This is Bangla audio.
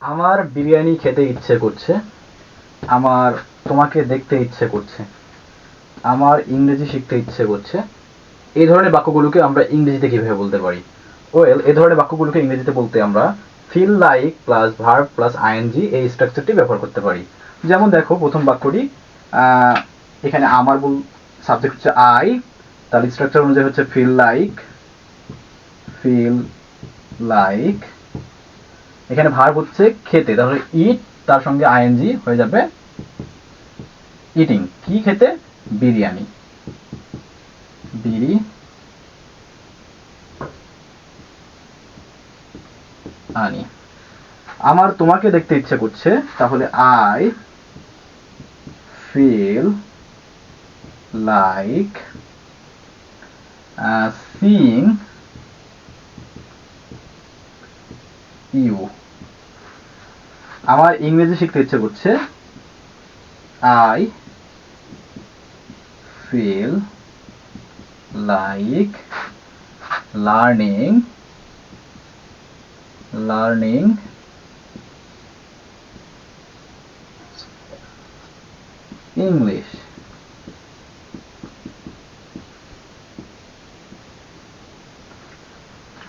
আমার বিরিয়ানি খেতে ইচ্ছে করছে, আমার তোমাকে দেখতে ইচ্ছে করছে, আমার ইংরেজি শিখতে ইচ্ছে করছে। এই ধরনের বাক্যগুলোকে আমরা ইংরেজিতে কিভাবে বলতে পারি? ওয়েল, এই ধরনের বাক্যগুলোকে ইংরেজিতে বলতে আমরা feel like plus verb plus ING এই স্ট্রাকচারটি ব্যবহার করতে পারি। যেমন দেখো, প্রথম বাক্যটি এখানে আমার সাবজেক্ট হচ্ছে আই, তার স্ট্রাকচার অনুযায়ী হচ্ছে ফিল লাইক, ফিল লাইক। এখানে ভার্ব হচ্ছে খেতে, তাহলে ইট, তার সঙ্গে আইএনজি হয়ে যাবে ইটিং। কি খেতে? বিরিয়ানি, বিরিয়ানি। আমার তোমাকে দেখতে ইচ্ছে করছে, তাহলে I feel like seeing you. আমার ইংরেজি শিখতে ইচ্ছে করছে, I feel like learning English.